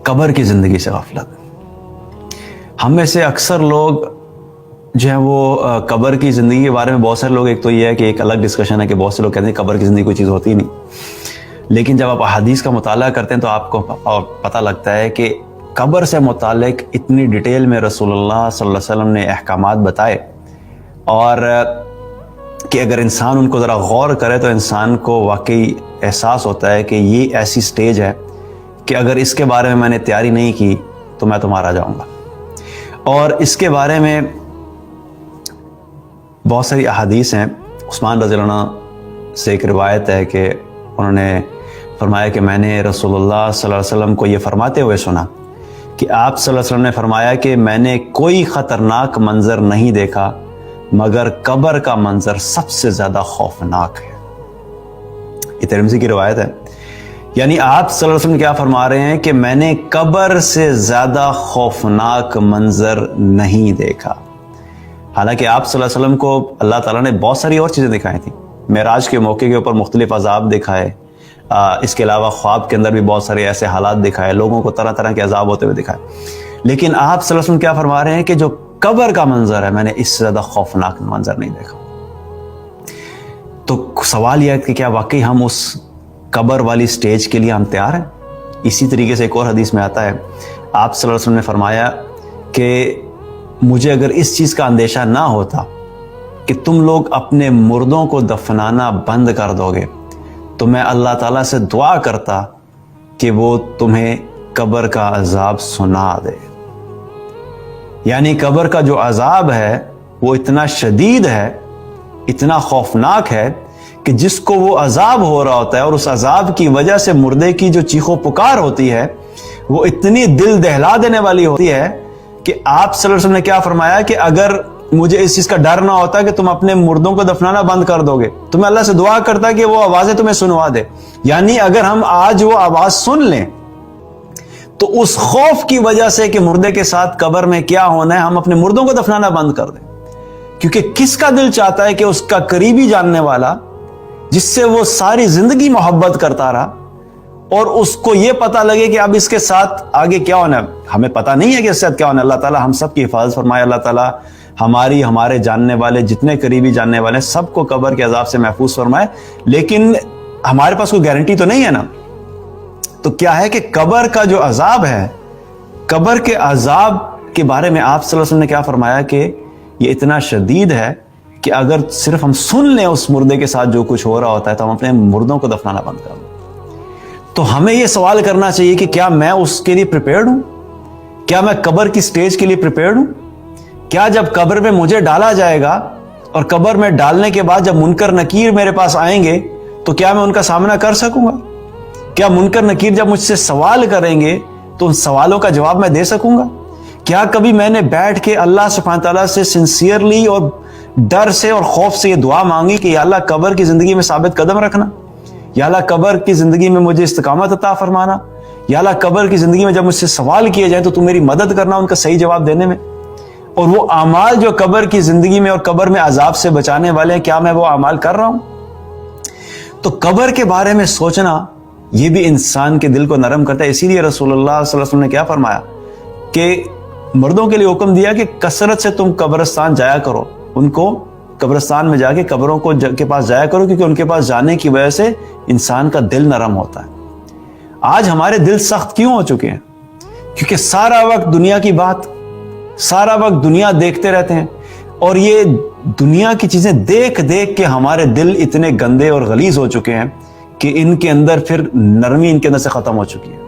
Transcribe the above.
قبر کی زندگی سے غفلت. ہم میں سے اکثر لوگ جو ہیں وہ قبر کی زندگی کے بارے میں بہت سارے لوگ، ایک تو یہ ہے کہ ایک الگ ڈسکشن ہے کہ بہت سے لوگ کہتے ہیں قبر کی زندگی کوئی چیز ہوتی ہی نہیں، لیکن جب آپ احادیث کا مطالعہ کرتے ہیں تو آپ کو پتہ لگتا ہے کہ قبر سے متعلق اتنی ڈیٹیل میں رسول اللہ صلی اللہ علیہ وسلم نے احکامات بتائے، اور کہ اگر انسان ان کو ذرا غور کرے تو انسان کو واقعی احساس ہوتا ہے کہ یہ ایسی سٹیج ہے کہ اگر اس کے بارے میں نے تیاری نہیں کی تو میں تو مارا جاؤں گا. اور اس کے بارے میں بہت ساری احادیث ہیں. عثمان رضی اللہ عنہ سے ایک روایت ہے کہ انہوں نے فرمایا کہ میں نے رسول اللہ صلی اللہ علیہ وسلم کو یہ فرماتے ہوئے سنا کہ آپ صلی اللہ علیہ وسلم نے فرمایا کہ میں نے کوئی خطرناک منظر نہیں دیکھا مگر قبر کا منظر سب سے زیادہ خوفناک ہے. یہ ترمذی کی روایت ہے. یعنی آپ صلی اللہ علیہ وسلم کیا فرما رہے ہیں کہ میں نے قبر سے زیادہ خوفناک منظر نہیں دیکھا. حالانکہ آپ صلی اللہ علیہ وسلم کو اللہ تعالیٰ نے بہت ساری اور چیزیں دکھائی تھیں. معراج کے موقع کے اوپر مختلف عذاب دکھائے، اس کے علاوہ خواب کے اندر بھی بہت سارے ایسے حالات دکھائے، لوگوں کو طرح طرح کے عذاب ہوتے ہوئے دکھائے. لیکن آپ صلی اللہ علیہ وسلم کیا فرما رہے ہیں کہ جو قبر کا منظر ہے میں نے اس سے زیادہ خوفناک منظر نہیں دیکھا. تو سوال یہ ہے کہ کیا واقعی ہم اس قبر والی سٹیج کے لیے ہم تیار ہیں؟ اسی طریقے سے ایک اور حدیث میں آتا ہے، آپ صلی اللہ علیہ وسلم نے فرمایا کہ مجھے اگر اس چیز کا اندیشہ نہ ہوتا کہ تم لوگ اپنے مردوں کو دفنانا بند کر دو گے تو میں اللہ تعالیٰ سے دعا کرتا کہ وہ تمہیں قبر کا عذاب سنا دے. یعنی قبر کا جو عذاب ہے وہ اتنا شدید ہے، اتنا خوفناک ہے کہ جس کو وہ عذاب ہو رہا ہوتا ہے اور اس عذاب کی وجہ سے مردے کی جو چیخ و پکار ہوتی ہے وہ اتنی دل دہلا دینے والی ہوتی ہے کہ آپ صلی اللہ علیہ وسلم نے کیا فرمایا کہ اگر مجھے اس چیز کا ڈر نہ ہوتا کہ تم اپنے مردوں کو دفنانا بند کر دو گے تو میں اللہ سے دعا کرتا کہ وہ آوازیں تمہیں سنوا دے. یعنی اگر ہم آج وہ آواز سن لیں تو اس خوف کی وجہ سے کہ مردے کے ساتھ قبر میں کیا ہونا ہے ہم اپنے مردوں کو دفنانا بند کر دیں. کیونکہ کس کا دل چاہتا ہے کہ اس کا قریبی جاننے والا جس سے وہ ساری زندگی محبت کرتا رہا اور اس کو یہ پتہ لگے کہ اب اس کے ساتھ آگے کیا ہونا ہے. ہمیں پتہ نہیں ہے کہ اس کے ساتھ کیا ہونا ہے. اللہ تعالیٰ ہم سب کی حفاظت فرمائے. اللہ تعالیٰ ہمارے جاننے والے جتنے قریبی جاننے والے سب کو قبر کے عذاب سے محفوظ فرمائے. لیکن ہمارے پاس کوئی گارنٹی تو نہیں ہے نا. تو کیا ہے کہ قبر کا جو عذاب ہے، قبر کے عذاب کے بارے میں آپ صلی اللہ علیہ وسلم نے کیا فرمایا کہ یہ اتنا شدید ہے کہ اگر صرف ہم سن لیں اس مردے کے ساتھ جو کچھ ہو رہا ہوتا ہے تو ہم اپنے مردوں کو دفنانا بند کر دیں. تو ہمیں یہ سوال کرنا چاہیے کہ کیا میں اس کے لیے پریپیئرڈ ہوں؟ کیا میں قبر کی سٹیج کے لیے پریپیئرڈ ہوں؟ کیا جب قبر میں مجھے ڈالا جائے گا اور قبر میں ڈالنے کے بعد جب منکر نکیر میرے پاس آئیں گے تو کیا میں ان کا سامنا کر سکوں گا؟ کیا منکر نکیر جب مجھ سے سوال کریں گے تو ان سوالوں کا جواب میں دے سکوں گا؟ کیا کبھی میں نے بیٹھ کے اللہ سبحانہ تعالیٰ سے سنسیئرلی اور ڈر سے اور خوف سے یہ دعا مانگی کہ یا اللہ قبر کی زندگی میں ثابت قدم رکھنا، یا اللہ قبر کی زندگی میں مجھے استقامت عطا فرمانا، یا اللہ قبر کی زندگی میں جب مجھ سے سوال کیے جائیں تو تم میری مدد کرنا ان کا صحیح جواب دینے میں؟ اور وہ اعمال جو قبر کی زندگی میں اور قبر میں عذاب سے بچانے والے ہیں، کیا میں وہ اعمال کر رہا ہوں؟ تو قبر کے بارے میں سوچنا یہ بھی انسان کے دل کو نرم کرتا ہے. اسی لیے رسول اللہ صلی اللہ علیہ وسلم نے کیا فرمایا کہ مردوں کے لیے حکم دیا کہ کثرت سے تم قبرستان جایا کرو، ان کو قبرستان میں جا کے قبروں کے پاس جایا کرو، کیونکہ ان کے پاس جانے کی وجہ سے انسان کا دل نرم ہوتا ہے. آج ہمارے دل سخت کیوں ہو چکے ہیں؟ کیونکہ سارا وقت دنیا کی بات، سارا وقت دنیا دیکھتے رہتے ہیں، اور یہ دنیا کی چیزیں دیکھ دیکھ کے ہمارے دل اتنے گندے اور غلیظ ہو چکے ہیں کہ ان کے اندر پھر نرمی ان کے اندر سے ختم ہو چکی ہے.